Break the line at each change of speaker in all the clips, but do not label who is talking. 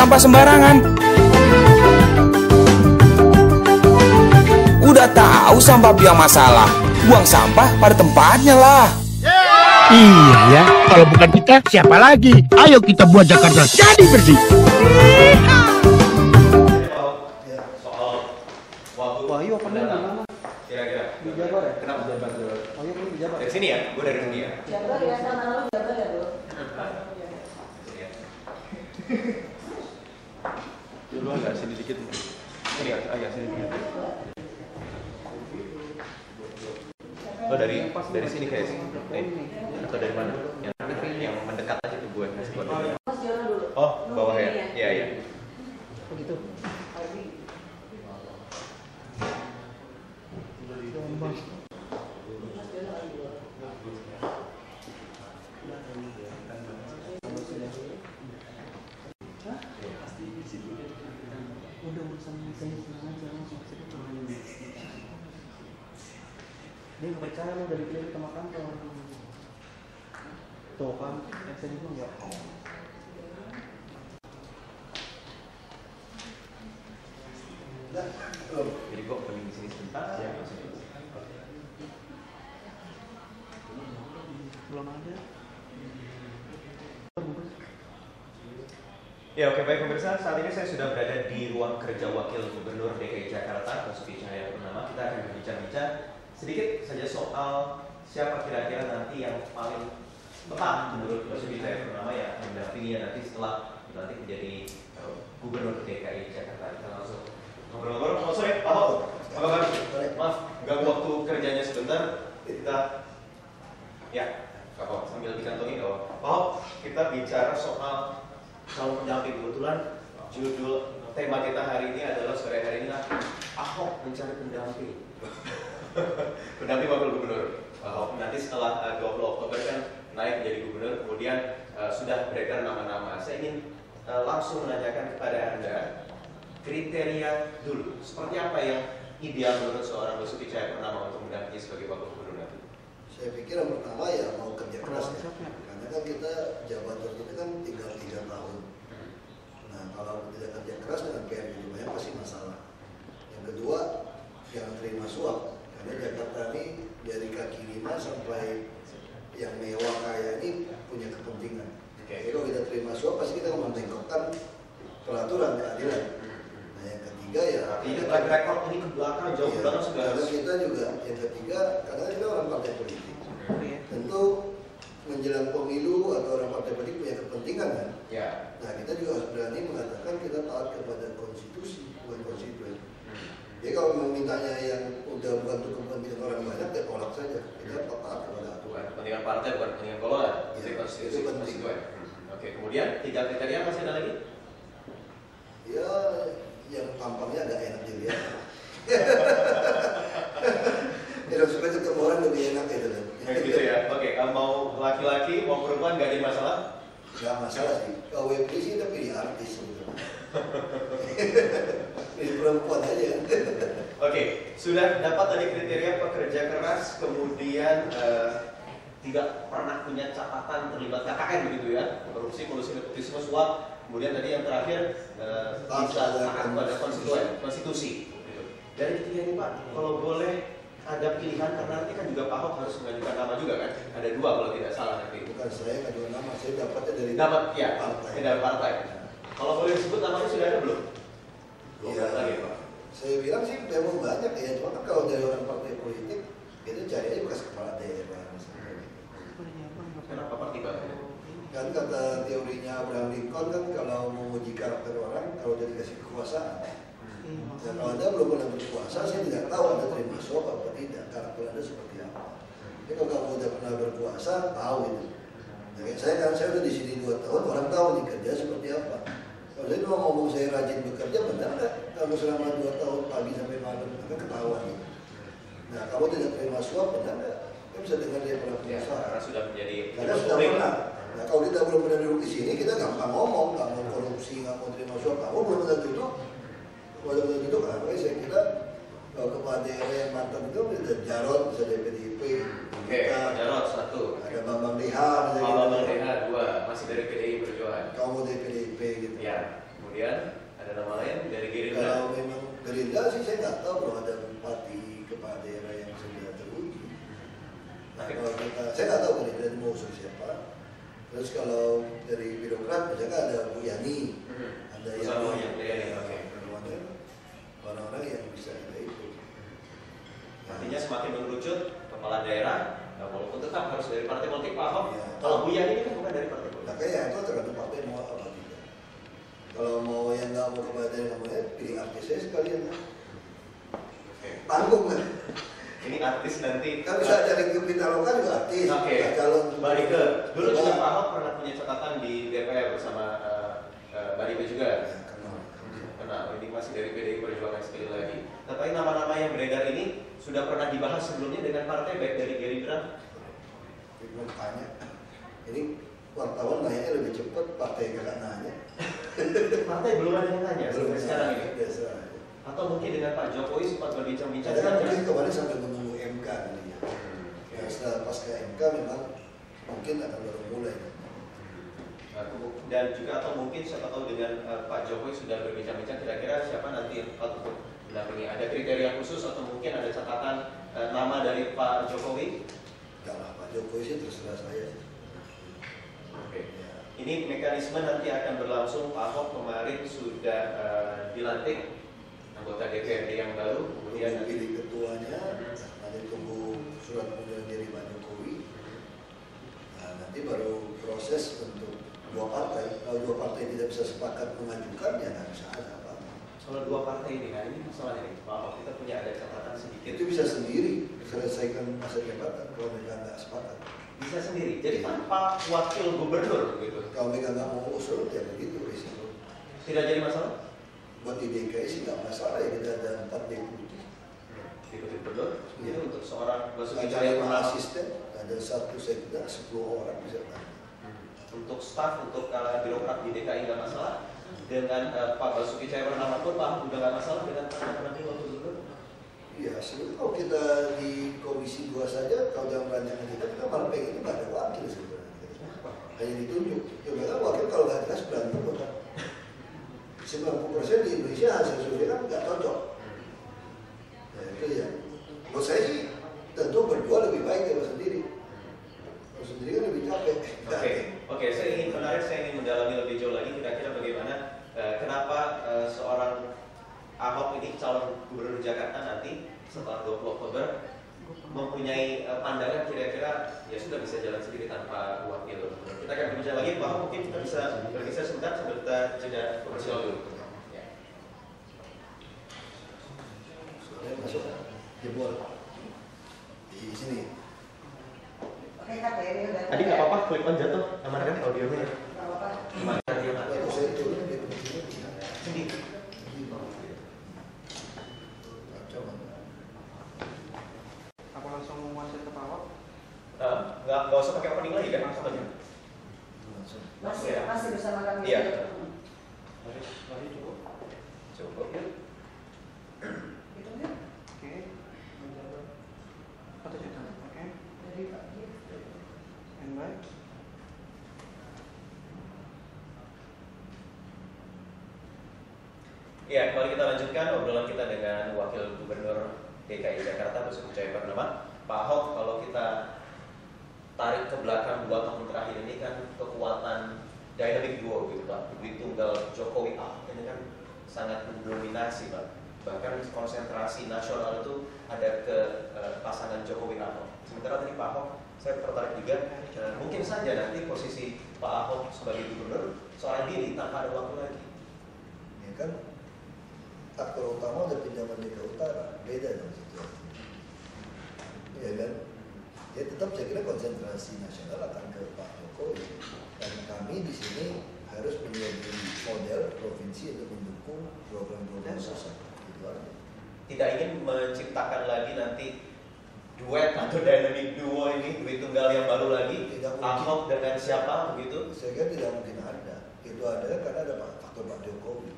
sampah sembarangan. Udah tahu sampah biang masalah, buang sampah pada tempatnya lah.
Iya ya, kalau bukan kita siapa lagi? Ayo kita buat Jakarta jadi bersih.
Wahyu apa mana?
Kira-kira
Di Jabar ya?
kenapa Jabar?
Wahyu kan di Jabar.
Dari sini ya? Gue dari sini ya.
Jabar ya, sama lalu Jabar ya, Bro.
Sini ya.
Dulu agak sini dikit.
Sini ya, agak sini. Oh dari sini kayak sini. Atau dari mana? Yang mendekat aja tuh gue ngasih buat.
Mas Jono dulu.
Oh, bawah ya? Iya, iya.
Begitu. Udah urusan saya tenang aja langsung ke situ. Dia nggak percaya lo dari klinik sama kantor. Tuh kan, saya itu nggak.
Jadi kok pergi di sini sebentar ya?
Belum ada.
Ya oke baik pemirsa, saat ini saya sudah berada di ruang kerja Wakil Gubernur DKI Jakarta, Basuki Cahayapurnama. Kita akan berbincang-bincang sedikit saja soal siapa kira-kira nanti yang paling tepat menurut Basuki Cahayapurnama yang akan mendampinginya nanti setelah nanti menjadi Gubernur DKI Jakarta. Kita langsung ngobrol-ngobrol. Selamat sore, Pak Ho. Apa kabar? Maaf, ganggu waktu kerjanya sebentar. Kita ya, Pak Ho, sambil dikantongi Pak Ho, kita bicara soal calon pendamping. Kebetulan judul tema kita hari ini adalah sore hari ini lah Ahok mencari pendamping. Pendamping wakil gubernur. Ahok nanti setelah 20 Oktober kan naik menjadi gubernur, kemudian sudah beredar nama-nama. Saya ingin langsung menanyakan kepada Anda kriteria dulu. Seperti apa yang ideal menurut seorang Basuki Cahayapurnama untuk mendampingi sebagai wakil gubernur nanti?
Saya pikir yang pertama ya mau kerja keras ya. Karena kan kita jabatan kita kan tinggal 3 tahun. Nah kalau tidak kerja keras dengan PR yang banyak pasti masalah. Yang kedua jangan terima suap. Karena Jakarta ini dari kaki lima sampai yang mewah kaya ini punya kepentingan. Jadi kalau kita terima suap pasti kita membengkokkan peraturan keadilan. Nah yang ketiga ya
ini track record ini ke belakang jauh ke belakang sudah harus.
kita juga yang ketiga karena kita orang partai politik. Tentu menjelang pemilu atau orang partai politik punya kepentingan kan.
Ya.
Nah kita juga harus berani mengatakan kita taat kepada konstitusi bukan konstituen. Jadi kalau memintanya yang udah bukan untuk kepentingan orang banyak, ya tolak saja. Kita taat kepada aturan.
Kepentingan partai bukan kepentingan golongan.
Ya,
Jadi konstitusi
itu penting.
konstituen. Oke, kemudian 3 kriteria masih ada lagi?
Ya yang tampangnya agak enak dilihat. Ya supaya ketemu orang lebih enak gitu kan.
Gitu ya. Oke, kalau mau laki-laki, mau perempuan nggak ada masalah?
Gak masalah sih. Kalau WP sih kita pilih artis sebenarnya. Pilih perempuan aja.
Oke, sudah dapat tadi kriteria pekerja keras, kemudian tidak pernah punya catatan terlibat KKN begitu ya, korupsi, kolusi, nepotisme, suap. Kemudian tadi yang terakhir bisa taat pada konstitusi. Gitu. Dari ketiga ini Pak, kalau boleh ada pilihan karena nanti kan juga Pak Ahok harus mengajukan nama juga kan? Ada 2 kalau tidak salah nanti.
Bukan saya ngajuin nama, saya dapatnya dari
Ya,
partai.
dari partai. Kalau boleh disebut namanya sudah ada belum? Belum
Iya.
lagi Pak.
Saya bilang sih memang banyak ya, cuma kan kalau dari orang partai politik itu cari aja bekas kepala daerah misalnya.
Kenapa Pak tiba?
Kan kata teorinya Abraham Lincoln kan kalau menguji karakter orang kalau dia dikasih kekuasaan. Dan kalau Anda belum pernah berkuasa, saya tidak tahu Anda terima suap atau tidak, karakter Anda seperti apa. Jadi kalau kamu udah pernah berkuasa, tahu itu. Nah, kayak saya kan, saya udah di sini 2 tahun, orang tahu nih kerja seperti apa. Kalau saya cuma ngomong saya rajin bekerja, benar nggak? Kalau selama 2 tahun pagi sampai malam, kan ketahuan. Nah, kamu tidak terima suap, benar nggak? Kita bisa dengar dia pernah
Ya,
pengusaha.
karena sudah menjadi
Karena sudah pernah. Nah, kalau kita belum pernah duduk di sini, kita gampang ngomong, nggak mau korupsi, nggak mau terima suap. Kamu belum pernah duduk. Kalau belum duduk, makanya saya kira kalau kepala daerah yang mantan itu ada Jarod, bisa dari PDIP.
Oke, Pak Jarod 1.
Ada Bambang Deha,
Bambang Deha 2, masih dari PDI Perjuangan.
kamu dari PDIP gitu.
Ya. Kemudian ada nama lain dari Gerindra.
Kalau memang Gerindra sih saya nggak tahu belum ada bupati kepala daerah yang sudah teruji. Nah, kalau kita, saya nggak tahu Gerindra ini mau usung siapa. Terus kalau dari birokrat misalnya ada Bu Yani, ada
yang oke.
Orang-orang yang bisa ada itu.
Artinya semakin mengerucut kepala daerah, walaupun tetap harus dari partai politik Pak Ahok.
Ya.
Kalau Bu Yani ini kan bukan dari partai politik.
Makanya itu tergantung partai mau apa tidak. Kalau mau yang nggak mau kepala daerah namanya pilih artis saya sekalian. Tanggung kan?
Ini artis nanti.
Kan bisa dari Pitaloka juga artis.
Oke.
Nah, calon
Mbak Rike, dulu juga Pak Ahok pernah punya catatan di DPR bersama Mbak Rike juga. Karena ini masih dari PDI Perjuangan sekali lagi. Tapi nama-nama yang beredar ini sudah pernah dibahas sebelumnya dengan partai baik dari Gerindra.
Belum tanya. Ini wartawan nanya lebih cepat, partai kakak nanya.
Partai belum ada yang nanya sampai sekarang ini.
Biasa aja.
Atau mungkin dengan Pak Jokowi sempat berbincang-bincang.
Ada kan mungkin kemarin sampai menunggu MK kali ya. Ya setelah pas ke MK memang mungkin akan baru mulai.
Dan juga atau mungkin siapa tahu dengan Pak Jokowi sudah berbincang-bincang kira-kira siapa nanti yang tepat untuk mendampingi. Ada kriteria khusus atau mungkin ada catatan nama dari Pak Jokowi?
Enggak lah, Pak Jokowi sih terserah saya.
Oke.
Ya.
Ini mekanisme nanti akan berlangsung. Pak Ahok kemarin sudah dilantik anggota DPRD yang baru, kemudian
Pilih ketuanya, nanti tunggu surat pengunduran diri Pak Jokowi. Nah, nanti baru proses untuk dua partai. Kalau dua partai tidak bisa sepakat mengajukan, ya nggak bisa ada apa-apa.
kalau dua partai ini, nah ini masalahnya nih, Pak Ahok kita punya ada catatan sedikit.
Itu bisa sendiri selesaikan masa jabatan kalau mereka nggak sepakat.
Bisa sendiri, jadi tanpa wakil gubernur gitu.
Kalau mereka nggak mau usul, ya begitu risiko.
Tidak jadi masalah?
Buat di DKI sih nggak masalah ya, kita ada 4 deputi.
Deputi gubernur, jadi untuk seorang Basuki
Ada
Cahayapurnama,
5 asisten, ada 1 sekda, 10 orang bisa tanya.
untuk staf, untuk birokrat di DKI nggak masalah. Dengan Pak Basuki Cahayapurnama pun Pak udah nggak masalah dengan pendamping wakil gubernur.
Iya, sebenarnya kalau kita di Komisi 2 saja, kalau dalam rancangan kita malah pengen nggak ada wakil sebenarnya. Hanya ditunjuk. Ya memang wakil kalau nggak jelas berantem kan. 90% di Indonesia hasil survei kan nggak cocok. Nah, itu ya. Menurut saya sih tentu berdua lebih baik daripada sendiri. Kalau sendiri kan lebih capek.
Oke, saya ingin mendalami lebih jauh lagi kira-kira bagaimana kenapa seorang Ahok ini calon gubernur Jakarta nanti setelah 20 Oktober mempunyai pandangan kira-kira ya sudah bisa jalan sendiri tanpa wakil. Kita akan berbicara lagi, Pak Ahok mungkin kita bisa bergeser sebentar sambil kita jeda komersial dulu. Ya.
Soalnya masuk jebol di sini.
Oke, KPR udah.
Tadi nggak apa-apa, klik on jatuh, amankan audionya.
Nggak apa-apa.
Amankan dia mati.
Kalau saya turun di sini
Sendiri.
kacau.
Apa langsung menguasai ke Pak?
Nggak usah pakai opening lagi kan? Langsung aja.
Langsung.
Masih bersama kami.
Iya.
Mari cukup.
Cukup ya.
Itu ya.
Oke. Menjaga. Atau cetak. Oke.
Jadi Pak.
And by.
Ya, kembali kita lanjutkan obrolan kita dengan Wakil Gubernur DKI Jakarta Basuki Cahayapurnama. Pak Ahok, kalau kita tarik ke belakang 2 tahun terakhir ini kan kekuatan dynamic duo gitu Pak, duit tunggal Jokowi Ahok ini kan sangat mendominasi Pak. Bahkan konsentrasi nasional itu ada ke pasangan Jokowi Ahok. Sementara tadi Pak Ahok, saya tertarik juga mungkin saja nanti posisi Pak Ahok sebagai gubernur seorang diri tanpa ada wakil lagi.
Ya kan aktor utama udah pindah Merdeka Utara, beda dong situasi. Ya kan? Ya tetap saya kira konsentrasi nasional akan ke Pak Jokowi. Dan kami di sini harus menjadi model provinsi untuk mendukung program-program sosial. Itu aja.
Tidak ingin menciptakan lagi nanti duet atau dynamic duo ini, duit tunggal yang baru lagi,
Tidak mungkin.
Ahok dengan siapa begitu?
Saya kira tidak mungkin ada. Itu ada karena ada faktor Pak Jokowi.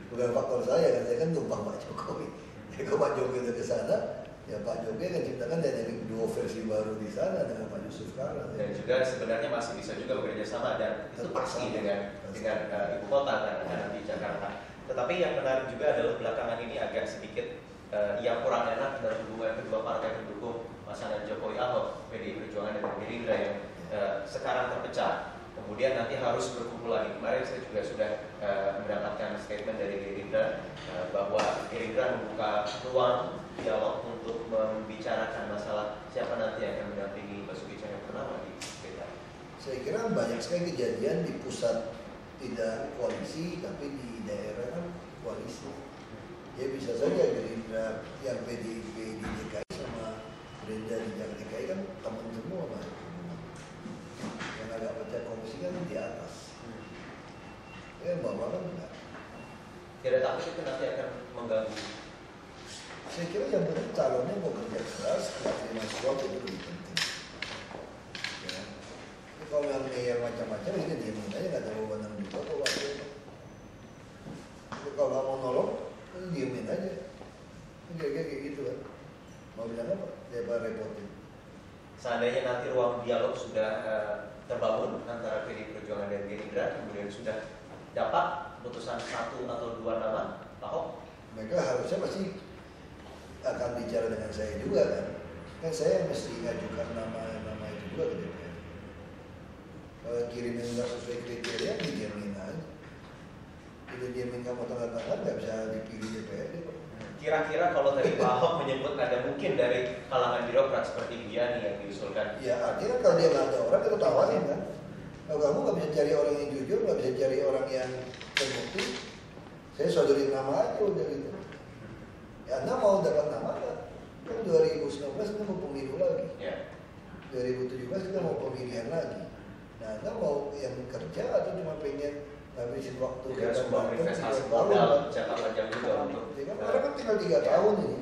Bukan faktor saya kan tumpang Pak Jokowi. Jadi kalau Pak Jokowi udah ke sana, Ya Pak Jokowi kan ciptakan dynamic duo versi baru di sana dengan Pak Yusuf Kala.
Dan juga sebenarnya masih bisa juga bekerja sama dan itu pasti dengan ibu kota kan di Jakarta. Tetapi yang menarik juga adalah belakangan ini agak sedikit yang kurang enak dalam hubungan kedua partai pendukung pasangan Jokowi Ahok, PDI Perjuangan dan Gerindra yang sekarang terpecah. Kemudian nanti harus berkumpul lagi. Kemarin saya juga sudah mendapatkan statement dari Gerindra bahwa Gerindra membuka ruang dialog untuk membicarakan masalah siapa nanti yang akan mendampingi Basuki Cahayapurnama di PKI.
Saya kira banyak sekali kejadian di pusat tidak koalisi, tapi di daerah kan koalisi. Ya bisa saja Gerindra yang PDIP di DKI sama Gerindra di DKI kan teman semua, Pak. Yang agak pecah komisi kan di atas. Ya bawah kan enggak.
Tidak takut itu nanti akan mengganggu.
Saya kira yang penting calonnya mau kerja keras, nggak terima suap itu lebih penting. Ya. Kalau yang macam-macam itu diamin aja, nggak tahu benar juga kok waktu itu. Kalau nggak mau nolong, diamin aja. Kayak gitu kan. Mau bilang apa? Dia repotin.
Seandainya nanti ruang dialog sudah terbangun antara PDI Perjuangan dan Gerindra, kemudian sudah dapat putusan 1 atau 2 nama, Pak Ahok,
mereka harusnya pasti akan bicara dengan saya juga kan. Kan saya mesti ngajukan nama itu juga ke DPR. Kalau kirimin nggak sesuai kriteria, dijamin aja. Itu diamin kamu tanda tangan nggak bisa dipilih DPR.
kira-kira kalau tadi Pak Ahok menyebut ada mungkin dari kalangan birokrat seperti Giani yang diusulkan.
Ya artinya kalau dia nggak ada orang, kita tawarin kan. Kalau kamu nggak bisa cari orang yang jujur, nggak bisa cari orang yang terbukti, saya sodorin nama aja udah gitu. Ya Anda mau dapat nama kan? Kan 2019 kita mau pemilu lagi.
Ya.
2017 kita mau pemilihan lagi. Nah Anda mau yang kerja atau cuma pengen ngabisin waktu?
Tidak sebuah investasi modal jangka panjang juga untuk.
Karena kan tinggal 3 tahun ini.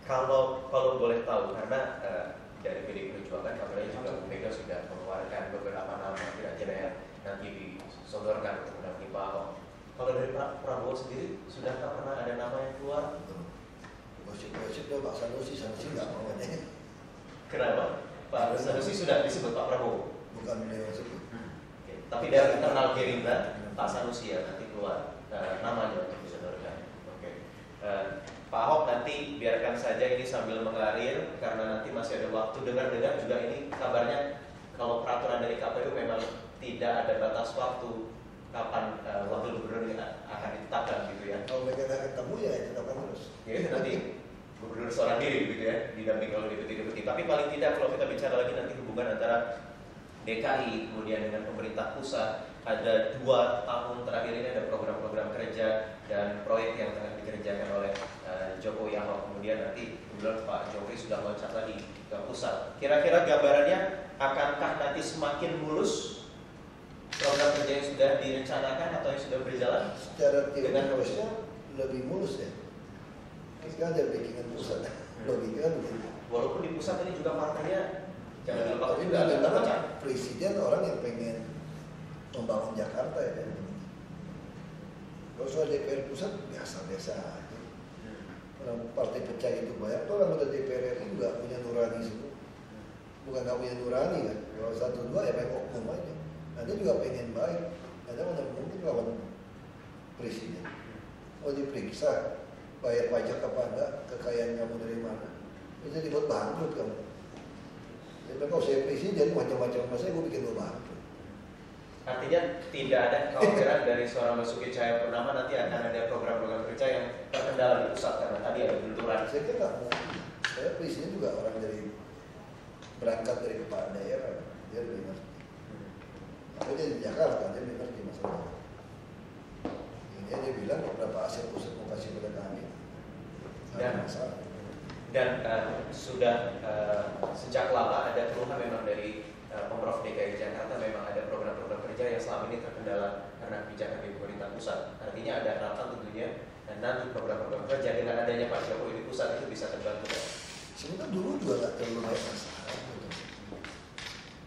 Kalau boleh tahu, karena dari PDI Perjuangan kabarnya juga Bu Mega sudah mengeluarkan beberapa nama kira-kira yang nanti disodorkan untuk mendampingi Pak Ahok. Kalau dari Pak Prabowo sendiri, sudahkah pernah ada nama yang keluar?
Gosip-gosip dong Pak Sanusi nggak mau aja.
Kenapa? Pak Sanusi sudah disebut Pak Prabowo?
Bukan beliau sebut.
Oke. Tapi dari internal Gerindra, Pak Sanusi ya nanti keluar namanya untuk disodorkan. Oke. Pak Ahok nanti biarkan saja ini sambil mengalir karena nanti masih ada waktu. Dengar-dengar juga ini kabarnya kalau peraturan dari KPU memang tidak ada batas waktu kapan wakil gubernur ini akan ditetapkan gitu ya.
Kalau mereka nggak ketemu ya tetapkan terus.
Ya itu nanti gubernur seorang diri gitu ya, didampingi oleh deputi-deputi. Tapi paling tidak kalau kita bicara lagi nanti hubungan antara DKI kemudian dengan pemerintah pusat, ada 2 tahun terakhir ini ada program-program kerja dan proyek yang tengah dikerjakan oleh Jokowi Ahok. Kemudian nanti kemudian Pak Jokowi sudah loncat lagi ke pusat. Kira-kira gambarannya akankah nanti semakin mulus program kerja yang sudah direncanakan atau yang sudah berjalan?
Secara teori harusnya lebih mulus ya. Kita ada bikinan pusat, logika begitu.
Walaupun di pusat ini juga partainya jangan dilupakan
Tapi
juga ada
memang
pecah.
presiden orang yang pengen membangun Jakarta ya kan. Kalau soal DPR pusat biasa-biasa aja. Orang partai pecah itu banyak, tuh anggota DPR RI juga punya nurani semua. Bukan nggak punya nurani kan. Kalau 1-2 ya pengen oknum aja. Anda juga pengen baik. Anda mana mungkin lawan presiden. Mau diperiksa bayar pajak apa enggak, kekayaan kamu dari mana? Bisa dibuat bangkrut kamu. Jadi kalau saya presiden macam-macam masa gue bikin lo bangkrut.
Artinya tidak ada kekhawatiran dari seorang Basuki Cahayapurnama nanti akan ada program-program kerja yang terkendala di pusat karena tadi ada benturan.
Saya kira nggak mungkin. Saya presiden juga orang dari berangkat dari kepala daerah, dia lebih ngerti. Aku jadi di Jakarta, dia lebih ngerti masalah. Ini dia bilang beberapa aset pusat mau kasih pada kami. Ada masalah.
Dan sudah sejak lama ada keluhan memang dari Pemprov DKI Jakarta memang ada program-program kerja yang selama ini terkendala karena kebijakan di pemerintah pusat. Artinya ada harapan tentunya dan nanti program-program kerja dengan adanya Pak Jokowi di pusat itu bisa terbantu.
Sebenarnya dulu juga nggak terlalu banyak masalah.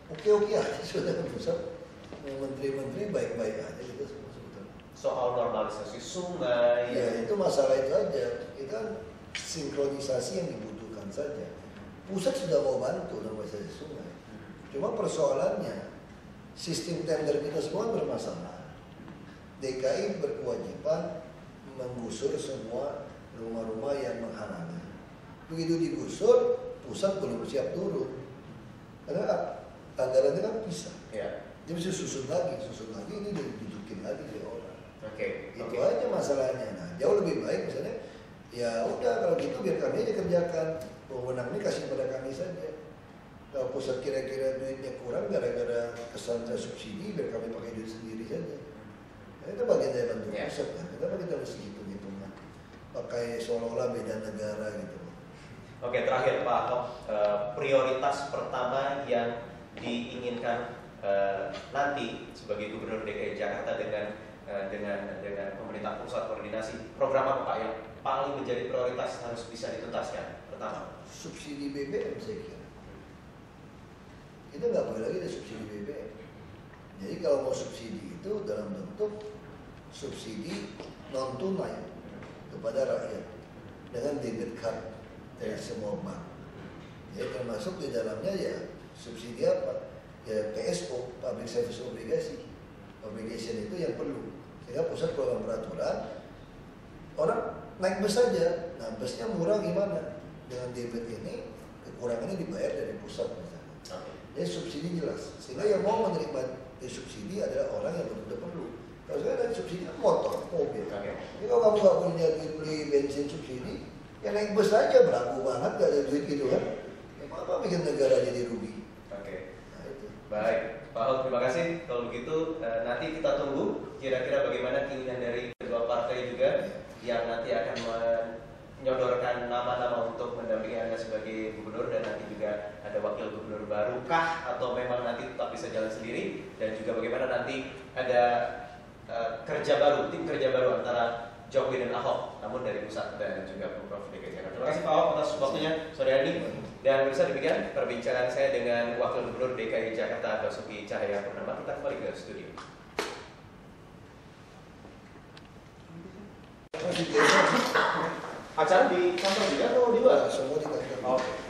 Oke-oke aja sudah di pusat. Menteri-menteri baik-baik aja gitu sebetulnya.
Soal normalisasi sungai.
Ya itu masalah itu aja. Kita sinkronisasi yang dibutuhkan saja. Pusat sudah mau bantu normalisasi sungai. Cuma persoalannya sistem tender kita semua bermasalah. DKI berkewajiban menggusur semua rumah-rumah yang menghalangi. Begitu digusur, pusat belum siap turun. Karena anggarannya kan pisah.
Ya.
Dia mesti susun lagi ini didudukin lagi di orang. Itu
Oke.
aja masalahnya. Nah, jauh lebih baik misalnya, ya udah kalau gitu biar kami aja kerjakan. Wewenang ini kasih pada kami saja. Kalau pusat kira-kira duitnya kurang gara-gara kesalahan subsidi, biar kami pakai duit sendiri saja. Nah, itu bagian dari bantu pusat kan. Kenapa kita mesti hitung-hitungan? Pakai seolah-olah beda negara gitu.
Oke, terakhir Pak Ahok, prioritas pertama yang diinginkan nanti sebagai Gubernur DKI Jakarta dengan pemerintah pusat koordinasi, program apa Pak yang paling menjadi prioritas harus bisa dituntaskan? Pertama,
subsidi BBM saya kira. Kita nggak boleh lagi ada subsidi BBM. Jadi kalau mau subsidi itu dalam bentuk subsidi non tunai kepada rakyat dengan debit card dari semua bank. Jadi termasuk di dalamnya ya subsidi apa? Ya PSO, Public Service Obligation itu yang perlu. Sehingga pusat keluarkan peraturan, orang naik bus saja. Nah busnya murah gimana? Dengan debit ini kekurangannya dibayar dari pusat misalnya. Jadi subsidi jelas. Sehingga yang mau menerima subsidi adalah orang yang betul-betul perlu. Kalau sekarang ada subsidi motor, mobil. Jadi kalau kamu nggak punya duit beli bensin subsidi, ya naik bus aja beragu banget, gak ada duit gitu kan. Ya apa bikin negara jadi rugi. Nah, itu.
baik Pak Ahok, terima kasih. Kalau begitu nanti kita tunggu kira-kira bagaimana keinginan dari kedua partai juga yang nanti akan menyodorkan nama-nama untuk mendampingi Anda sebagai gubernur, dan nanti juga ada wakil gubernur baru kah atau memang nanti tetap bisa jalan sendiri, dan juga bagaimana nanti ada tim kerja baru antara Jokowi dan Ahok, namun dari pusat dan juga Pemprov DKI Jakarta. Terima kasih Pak Ahok atas waktunya sore hari ini. Dan bisa demikian perbincangan saya dengan Wakil Gubernur DKI Jakarta Basuki Cahayapurnama. Kita kembali ke studio. Acara di kantor juga atau di luar?
Semua di kantor.
Oke.